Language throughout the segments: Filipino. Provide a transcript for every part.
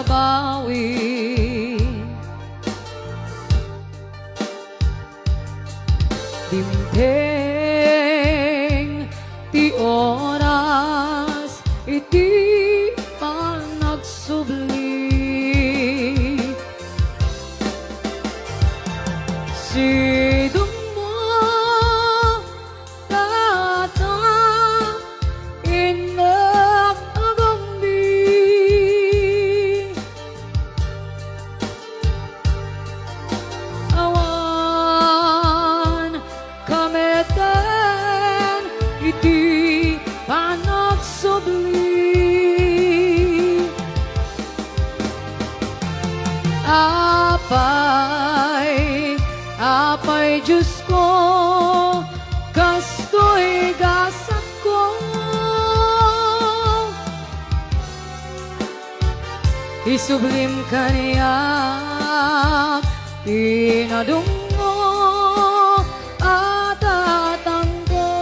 mabawi. Dimteng ti oras iti pa nagsubli. Sidong mo tata inak agambi. Awan kametan iti panagsubli. Apay Diyos ko, kasto'y gasak ko. Isublim ka niya, pinadungo at tatanggo.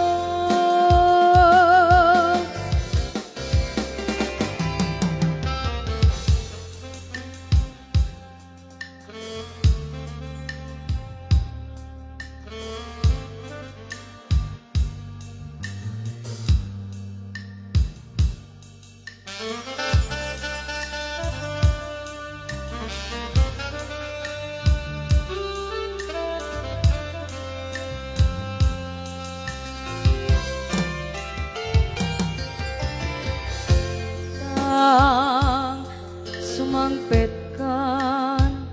Sumangpet kan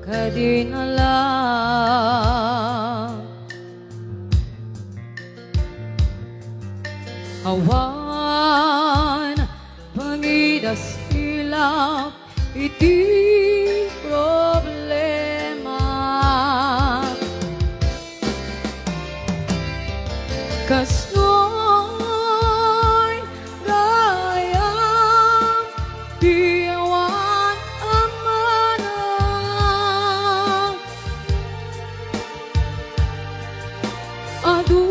kadinala, awan pangidas ilap iti problema. Kasnoy gayam diwan amana. Adu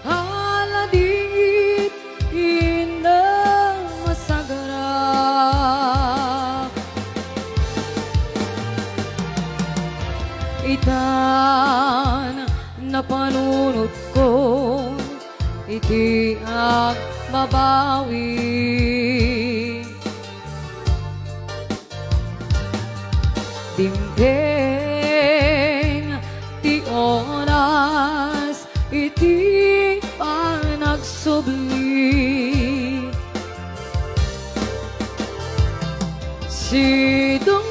haladit indang masagara. Itan na panunod ko iti ak mabawi. Dimteng ti oras iti panagsubli. Sidong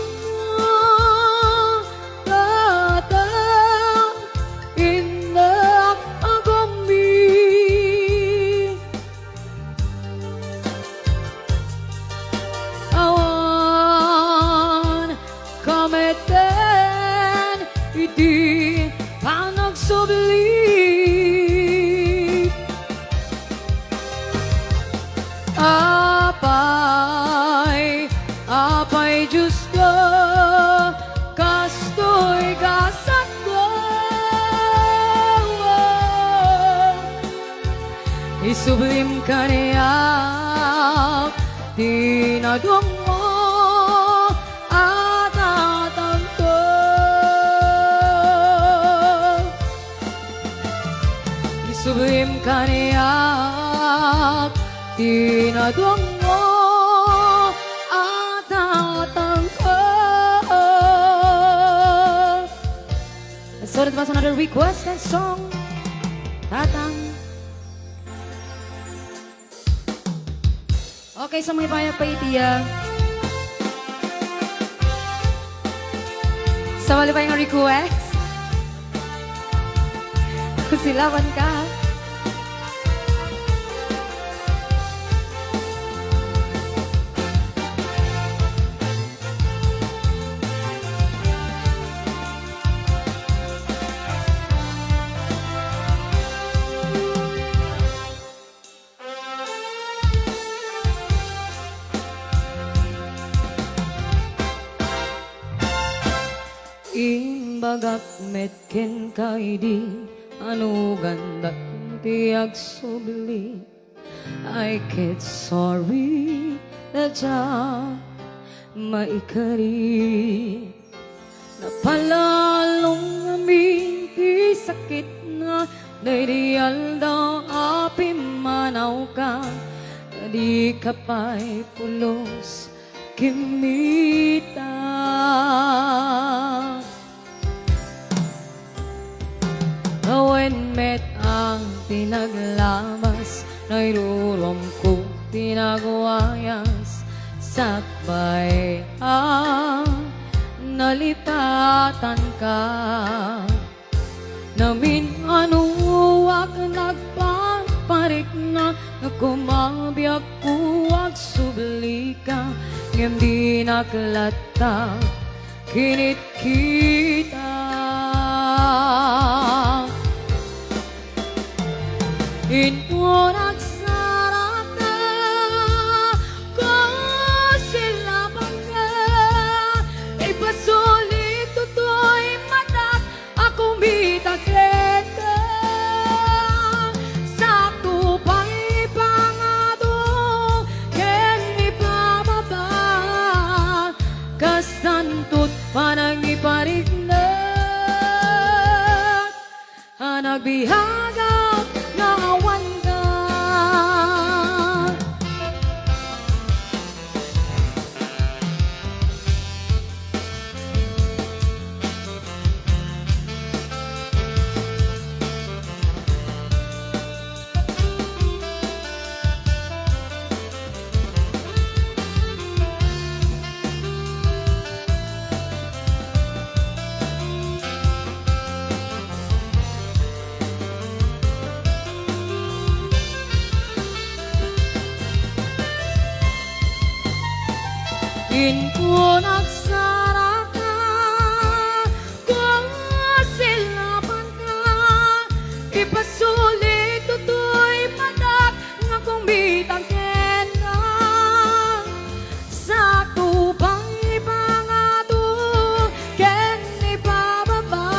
kameten iti panagsubli. Apay Diyos ko, kasto'y gasak ko. Isublim ka niya, tinadong mo at tatangko. Isublim ka niya, tinadong mo at tatangko. Let's sort of another requested song, Tatang. Okay, sa mga bayan pa itiya. Sa wala pa yung request, kusilawan ka. Imbagak metken kaidi anu ganda ti agsubli. I get sorry dadya maikari napalalong aming sakit na daydial daw api manaw ka di kapay pulos kimita Awen met ang tinaglabas nairurom ko tinagwayas sakbay nalipatan ka namin anuwag nagpaparik na kumabyak kuwag subli ka ngem di naklata kinit kita Inpo nagsarat na kung sila bangga ipasulit tutoy matak akong bitaklet ka sa tupay pangado ken ipababa kastantot panangiparik na nagbihaga nawan ka Inpo nagsara ka kung silaban ka ipasulit tutoy matak nga kung bitang ken ka sa tupang ipangado ken ipababa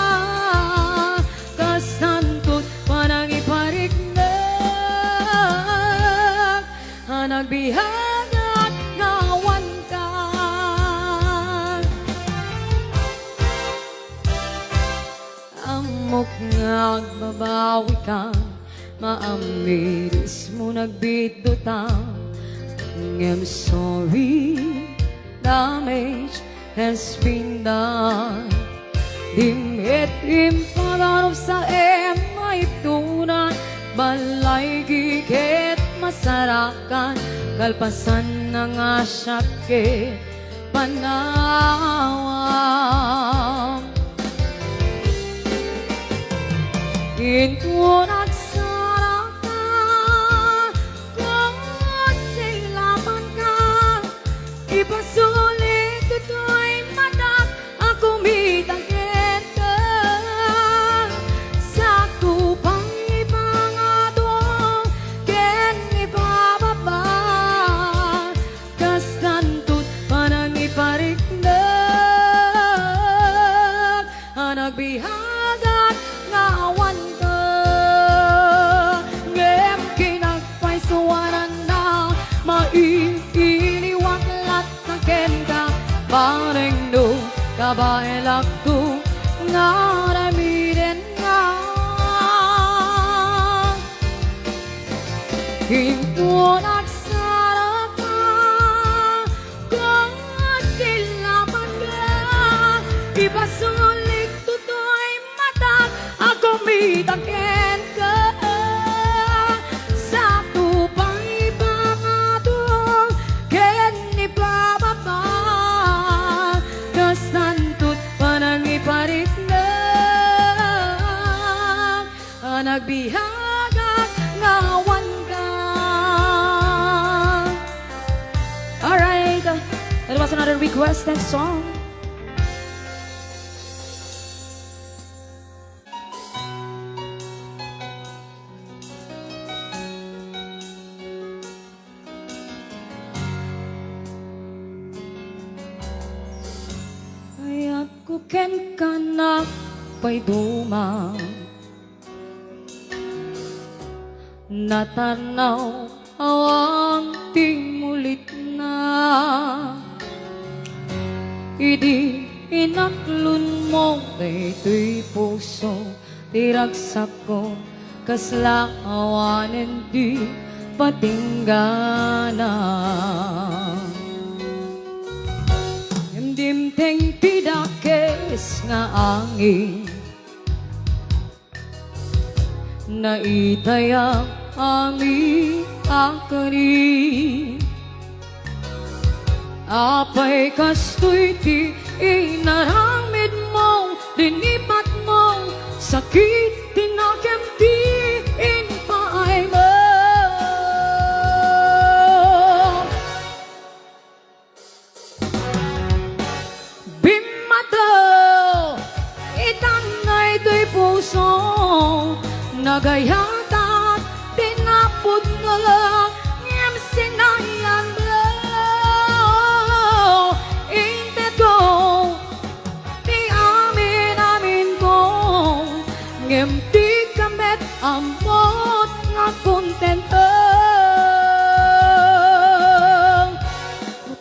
kasantot panang iparik na nagbihagat ngawan Amok nga agbabawi ka maamiris mo nagbitutang I'm sorry damage has been done Dimit impagarap sa may tunan balay gigit masarakan kalpasan na nga sakit panawam Inpo nagsara ka kung silaban ka ipasulit tutoy matak akong bitangkin ka sa tupang ipangado ken ipababa kastantut panang iparik na nagbihagat ngawan Maiiniwaklat na kenda Pareng do kabaelak tu Ngaramiren nga Inpo nagsara ka Kung silaban ka Ipasulit tutoy matak Akong bitangken ka Parik na nagbihagat ngawan ka Alright, that was another requested song Ken kanak pa'y dumang Natanaw awang timulit na. Idi inaklon mo daytoy puso, tiragsak ko kaslaawanen di patinggana. Dimteng pidakes nga angin, naitaya ami akari. Apay kastoy ti inaramid mo, linipat mo, sakit tinakem ti inpaay mo. Bimata, itanay to'y puso, nagayata, tinapod na lang, ngem sinayan mo. Inte ko, di amin ko, ngem di kamet amot nga kontentang.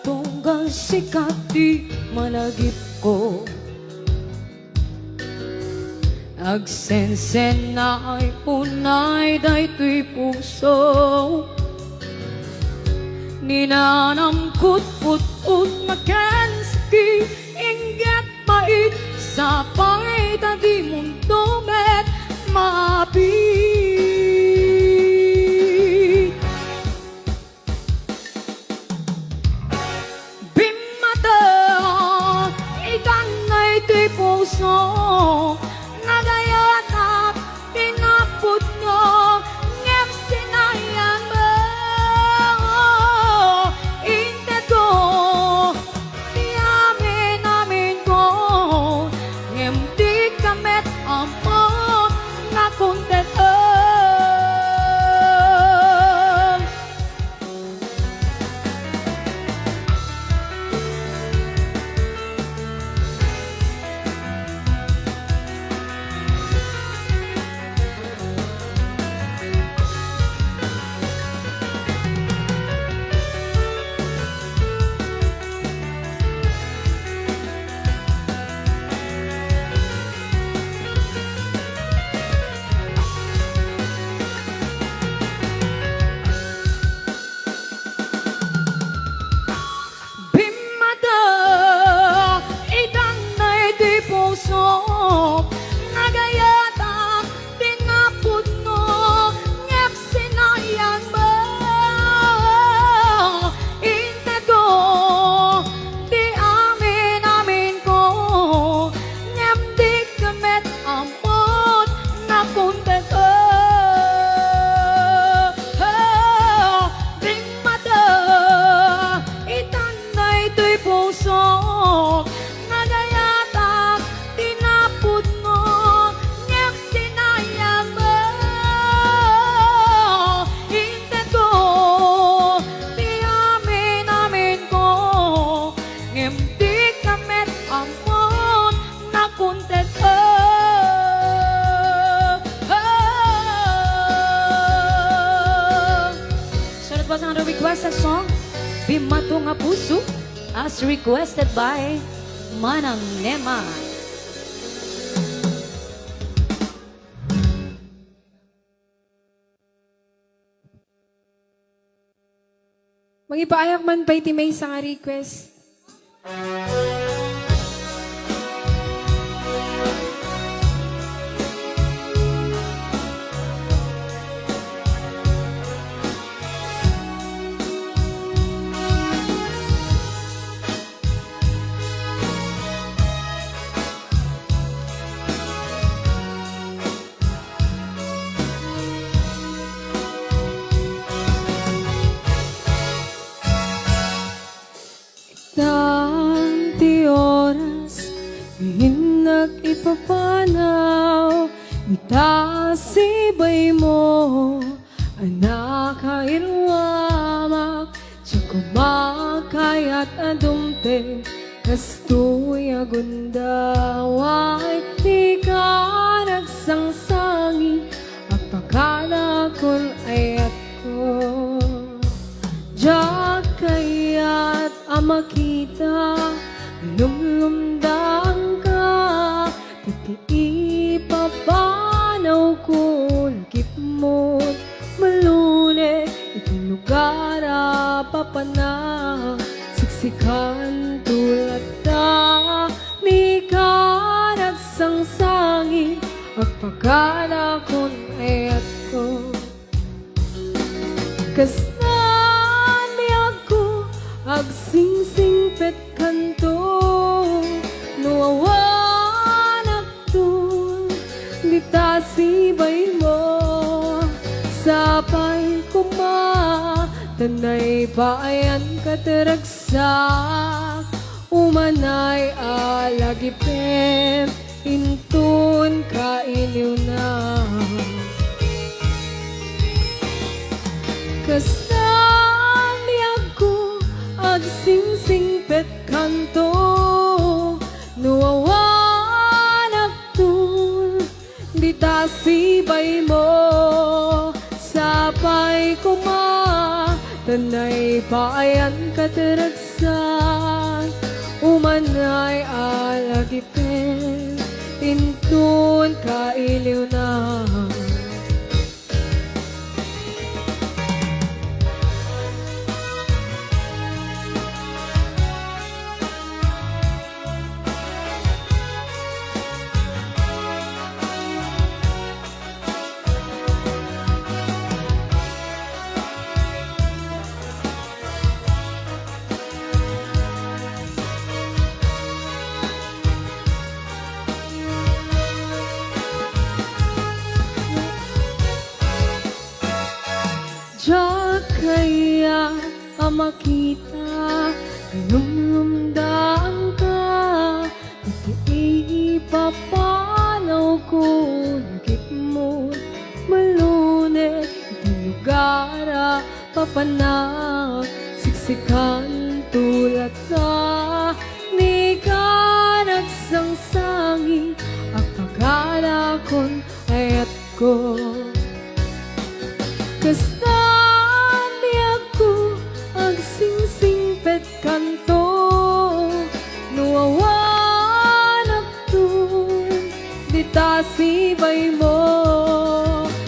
Tunggal sikat di malagip ko, agsensen na ay unay daytoy puso. Ninanamkut put-ut makenski, inget mait, sapay tadi mundo met maapit. Bimata, itanay to'y puso, nagayatak, tinapot no, ngep sinayan mo. Inte ko, di amin ko, ngem di kamet amot nga kontentang. Bimata, itanay di puso, nagayata, tinapod no, ngep sinayan mo. Inte ko, di amin ko, ngem di kamet amot na kontento. Bimata, itanay to'y puso, nagayatak, tinapod mo, ngep sinayan mo. Inte ko, di amin ko, ngem di kamet amot na kontento. Sunod po sa requested song, Bimato nga puso, as requested by Manang Nema. Magipaayak man pa iti may isang request. Tanti oras, hihinag ipapanaw, itasibay mo, anak kairwamak, tiyo kumakayat adumte, kastoy agundaway, di ka nagsangsangi, apakala kon ayat ko, diyak kaya makita, lumlumdang ka, titi papanaw ko, lagip mo't malunit, itong lugar papanang, siksikan tulad na, ni ka nagsangsangi, at pagkala ko'n ayat ko. Kasnan mi ako, agsingsing pet kanto, nuawanak to, di tasibay mo, sapay kuma, tanay bayan kataragsak, umanay alagipem, intun kailiw na. Kasnami ako, agsingsing pet kanto, nuawanak to, di tasibay mo, sapay kuma, tanay bayan kataragsak, umanay alagipin, intun kailiw na. Diyan kaya makita, lumlumdaan ka, titi papanaw ko, lagip mo malunit, itong lugar papanag, siksikan tulad na, ni ka nagsangsangi, ang pagkala ko'n ayat ko. Kasnami ako, agsingsing pet kanto, nuawanak to, di tasibay mo,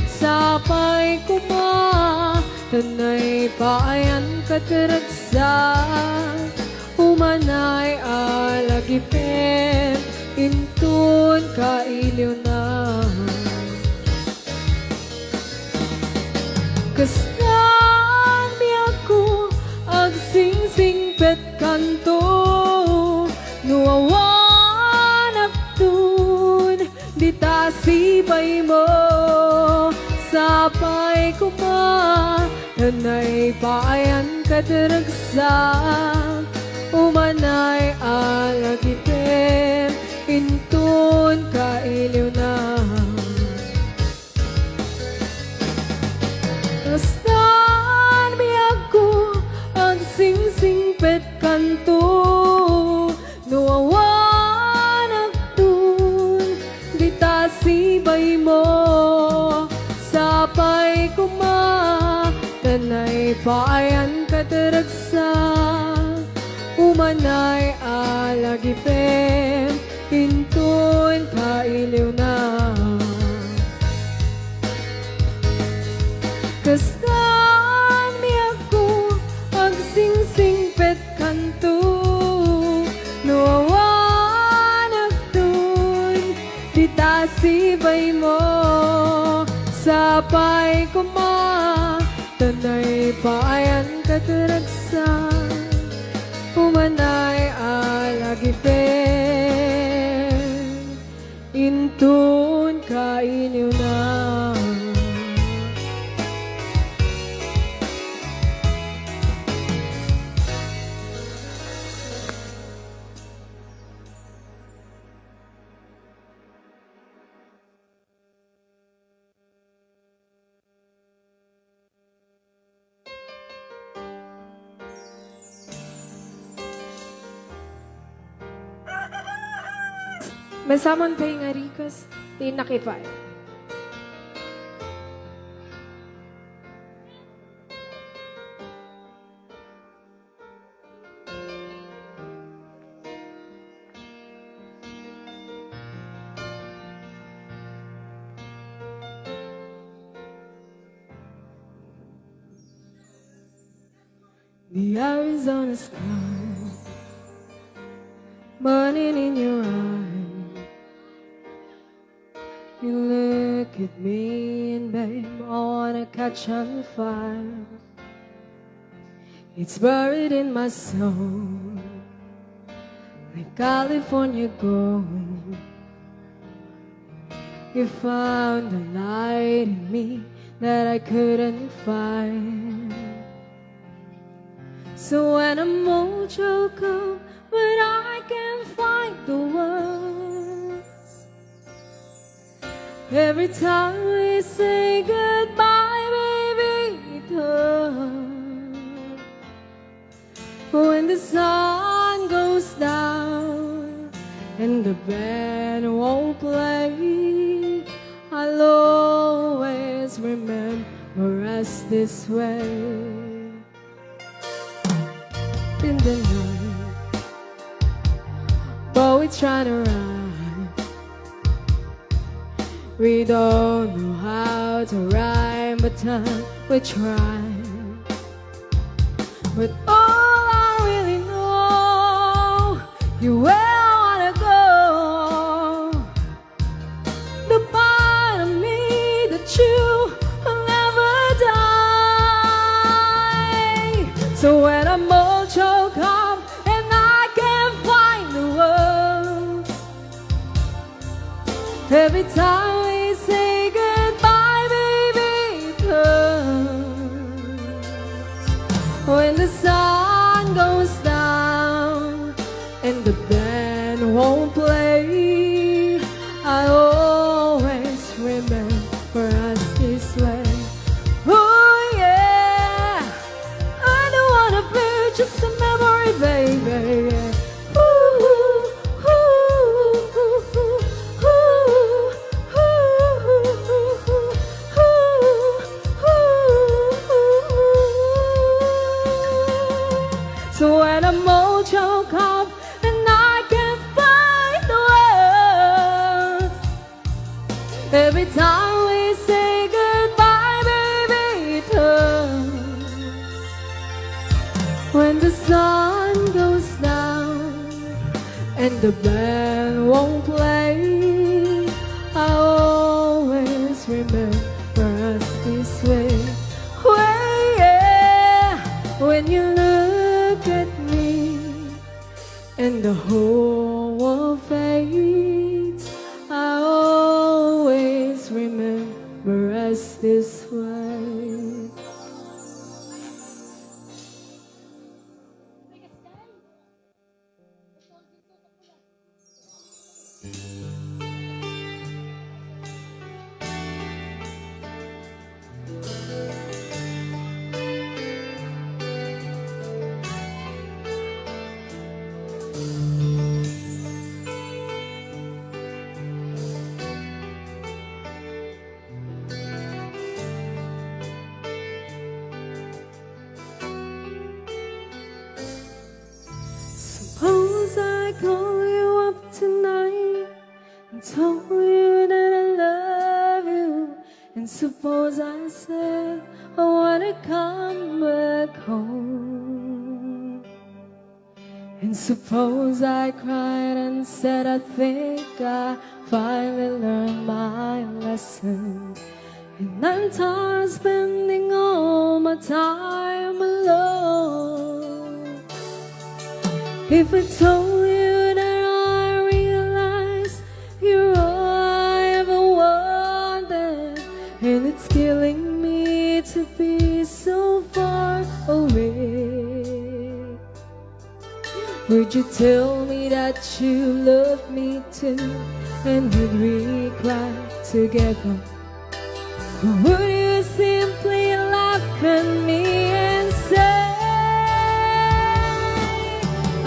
sapay kuma, tanay bayan kataragsak, umanay alagipin, intun kailiw na. Kasnami ako, agsingsing pet kanto, nuawanak dun, di tasibay mo, sapay kuma, tanay bayan kataragsak, umanay alagipin, intun kailiw na. Kasnami ako, agsingsing pet kanto, nuawanak dun, di tasibay mo, sapay kuma, tanay bayan kataragsak, umanay alagipin, intun kailiw na. Kasnami ako, agsingsing pet kanto, nuawanak dun, di tasibay mo, sapay kuma, tanay bayan kataragsak, umanay alagipin, intun kailiw na. Masamon kayo nga rikas, tinakipay. the Arizona sky burning in your eyes. You look at me and babe, I wanna catch on fire. It's buried in my soul, like California gold. You found a light in me that I couldn't find. So when I'm all choked up, but I can't find the words. Every time we say goodbye, baby, it hurts. When the sun goes down and the band won't play, I'll always remember us this way. In the night, but we try to rhyme. We don't know how to rhyme, but we try. But all I really know, you where I wanna go. The part of me that you will never die. So when I'm all choked up and I can't find the words, every time we say goodbye, baby, it hurts. When the sun goes down and the band won't play, I always remember us this way. Oh yeah, I don't wanna be just a memory, baby. Ooh, ooh, ooh, ooh, ooh. So when I'm all choked up and I can't find the words, every time we say goodbye, baby, it hurts. When the sun goes down and the band won't play, I always remember us this way. Well, yeah, when you look at me and the whole world fades, I always remember us this way. Suppose I call you up tonight and told you that I love you, and suppose I said I wanna come back home, and suppose I cried and said I think I finally learned my lesson, and I'm tired of spending all my time alone. If I told you that I realized you're all I ever wanted, and it's killing me to be so far away, would you tell me that you love me too, and would we cry together? Or would you simply laugh at me and say,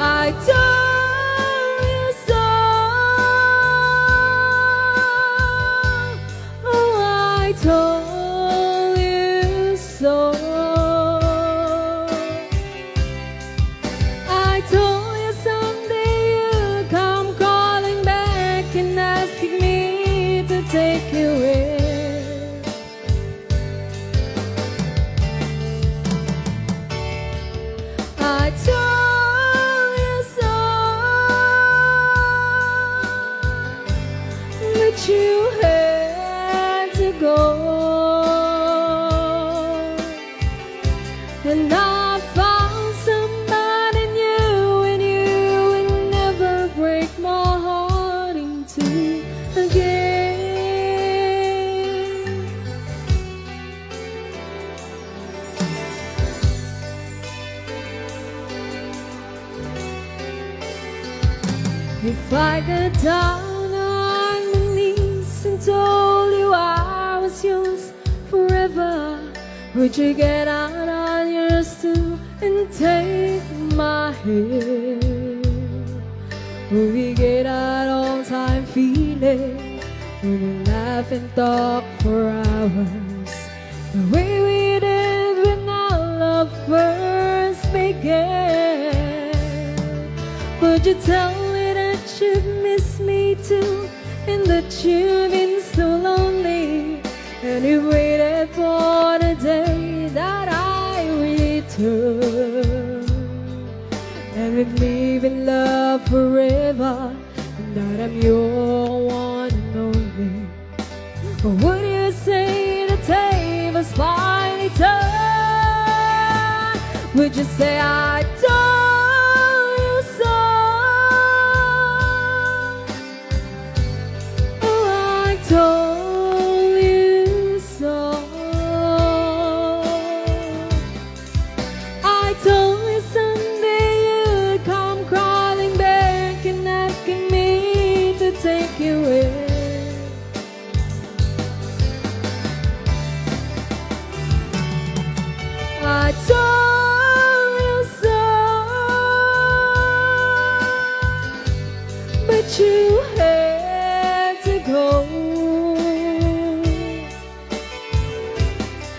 I told you so? Oh, I told you so. I told you someday you'd come calling back and asking me to take you in. you had to go. And I found somebody new, and you will never break my heart in two again. If I got down on my knees and told you I was yours forever, would you get out on yours too and take my hand? Would we get that all-time feeling? Would we laugh and talk for hours the way we did when our love first began? Would you tell me that you miss me too, and that you've been so lonely, and you waited for the day that I return, and we'd live in love forever, and that I'm your one and only? Or would you say the tables finally turn? Would you say I told you so? Oh, I told you so. I told you someday you'd come crawling back and asking me to take you in. I told you so, but you had to go.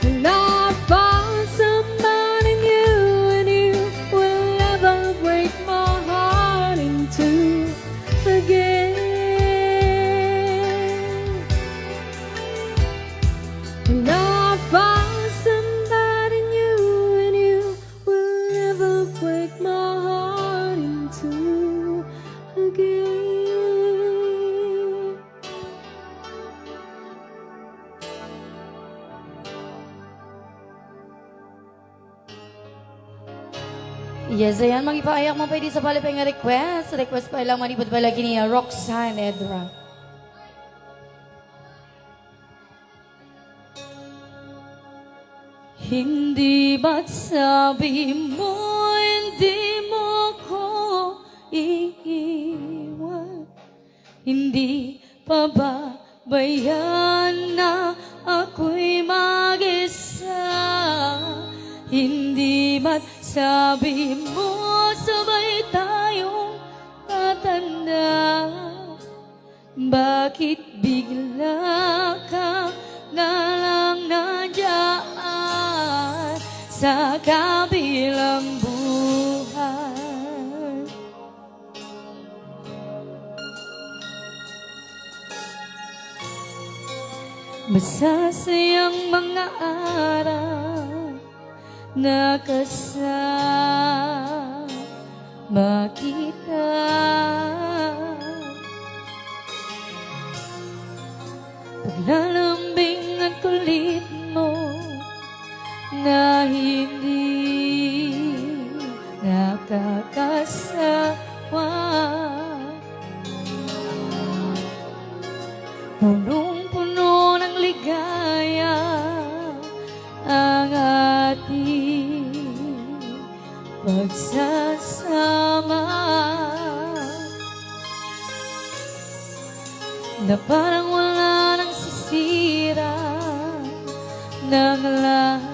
And I found somebody new, and you will never break my heart in two again. And I found somebody new, and you will never break my heart in two again. Yes, ayan, mag-ipaayak mo pwede sa palipay nga request. Request pa lang manipod pa lagi niya, Roxanne Edra. Hindi ba't sabi mo, hindi mo ko iiwan? Hindi pa ba bayan na ako'y mag-isa? Hindi ba't sabi mo, sabay tayong tatanda? Bakit bigla ka na lang nandiyan sa kabilang buhay? Masasayang mga araw na kasama kita, paglalambing at kulit mo na hindi nakakasawa. Punong-puno ng ligaya ang ating pagsasama, na parang wala nang sisira ng lahat.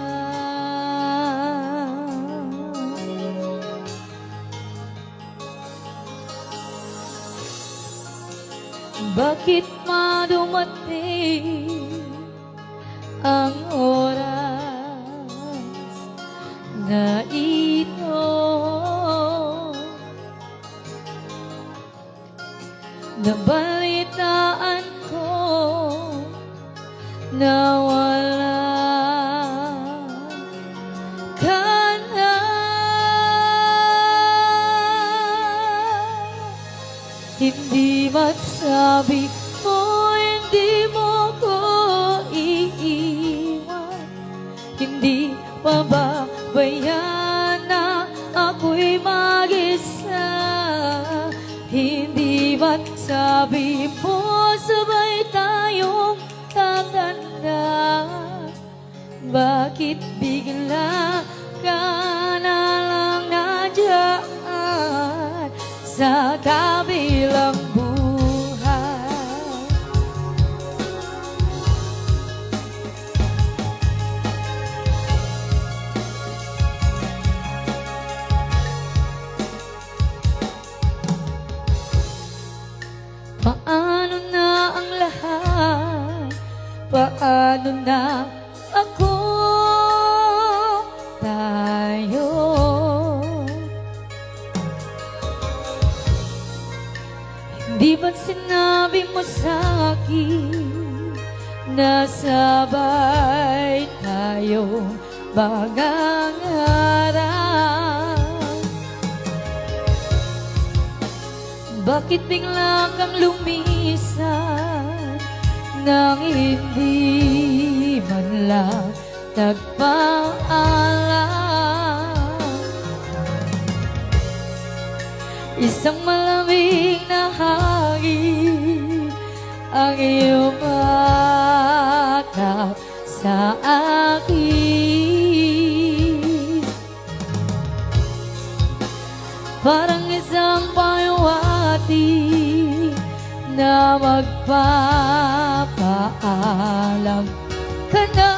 Bakit madumating ang oras na ito? Nabalitaan ko na wala ka na. Hindi magsabi mo, hindi mo ko iiwan. Hindi pababayaan na ako'y mag-isa. Hindi ba't sabi mo sabay tayong tatanda? Bakit bigla ka na lang nandiyan sa kabilang buhay? Paano na ang lahat? Paano na ako? Tayo. Hindi ba't sinabi mo sa'kin na sabay tayong mangangarap? Bakit bigla kang lumisan nang hindi man lang nagpaalam? Isang malamig na hangin ang iyong akap sa akin, parang isang payawati na magpapaalam ka na.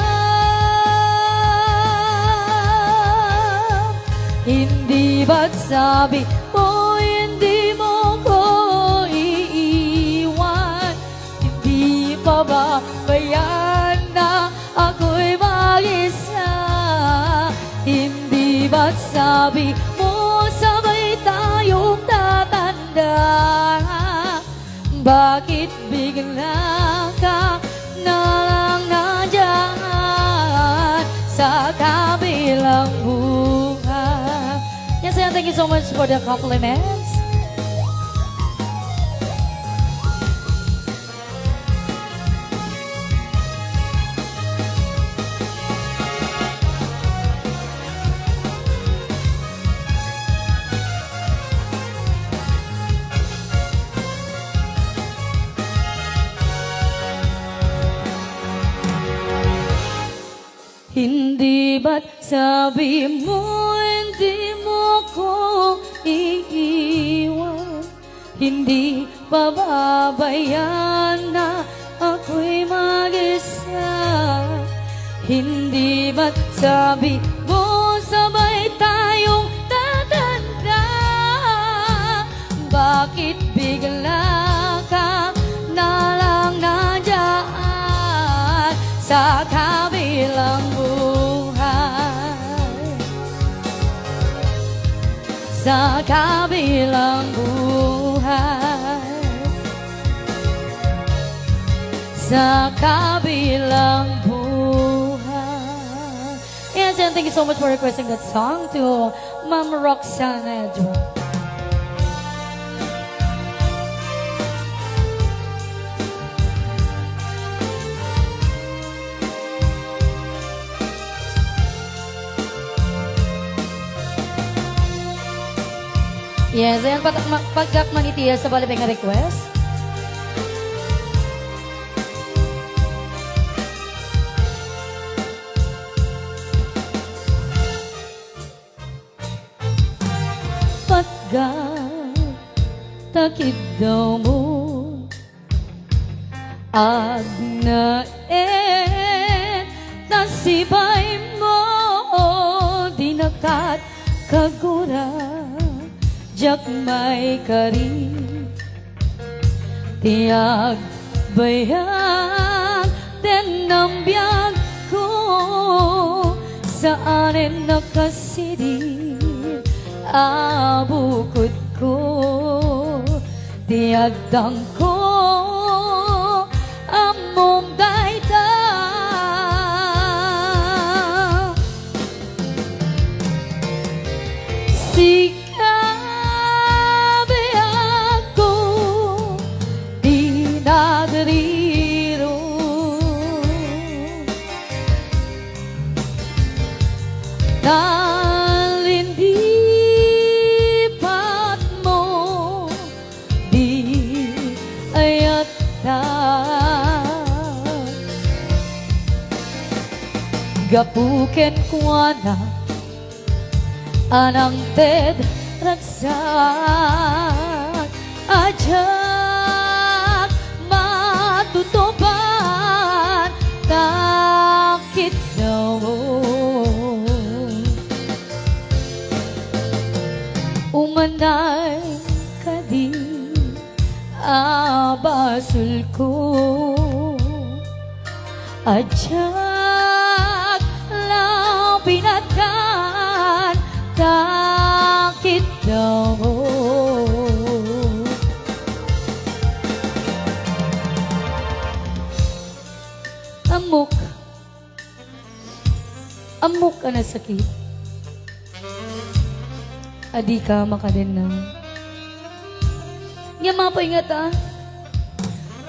Hindi ba't sabi mo hindi mo ko iiwan? Hindi pa ba bayan na ako'y mag-isa? Hindi ba't sabi mo sabay tayong tatanda? Bakit bigla ka na lang nandiyan sa kabilang buhay? Yes, and thank you so much for the compliments. Hindi ba't sabi mo hindi mo ko iiwan? Hindi pababayaan na ako'y mag-isa. Hindi ba't sabi mo sabay tayong tatanda? Bakit bigla ka na lang nandiyan sa kabilang buhay? Sa kabilang buhay, sa kabilang buhay. Yes, and thank you so much for requesting that song to Ma'am Senadag. Yes, ayan pagkak manitiya sa balibay nga request. Pagkak takid daw mo agnaen nasibay mo di nakat kagura. Jak may kari tiag bayang tenambiyag ko saanin nakasidin abukod ko tiag dang ko among dayta gapuken kuana anang ted ragsak ajak matutupan takit daw umanay kadi abasul ko ajak lang pinatkan takit daw amok ka na sakit adi ka makaden na nga mapaingat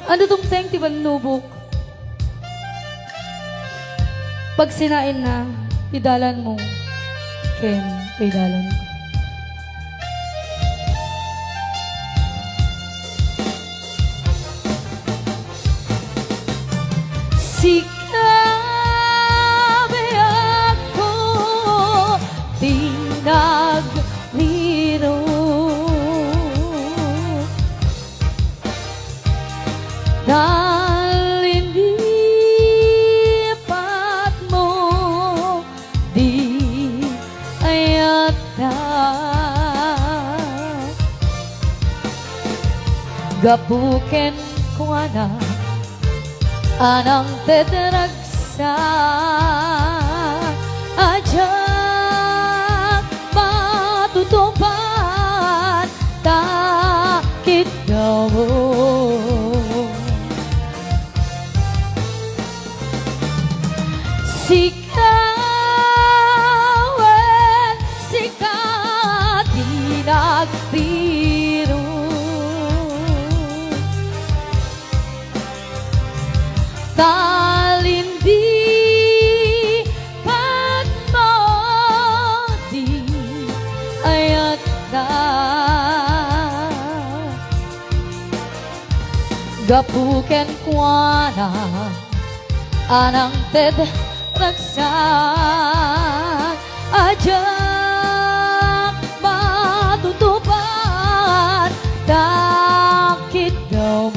ano tong teng ti nubok pag sinain na pidalan mo ken pidalan ko sikabe ako tinagliro dahil hindi pat mo di ayata gapuken ko anang tedragsa ajak matutupan takit daw sikawen sikat dinagtiro talindi pat mo di ayat na gapuken kuana anang ted ragsak ajak matutupan takit daw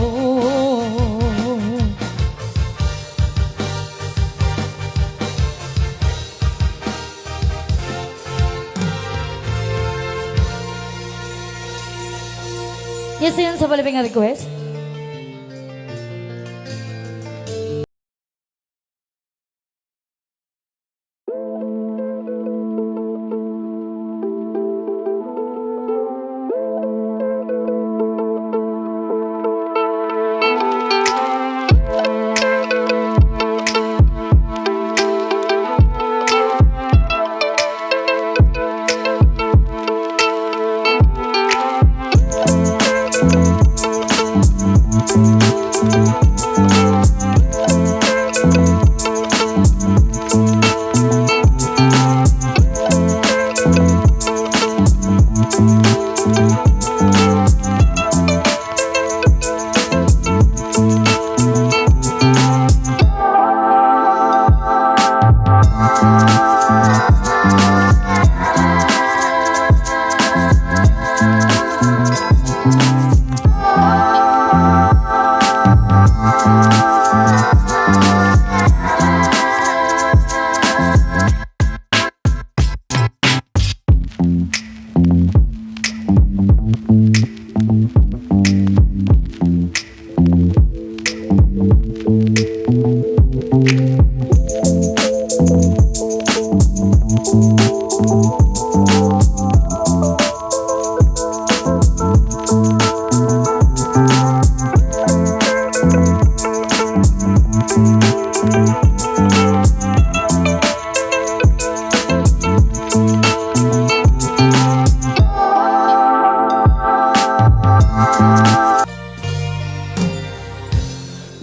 yes, yan sa palibing na request.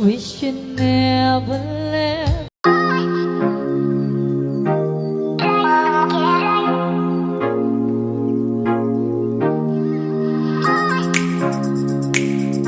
Wish you never left.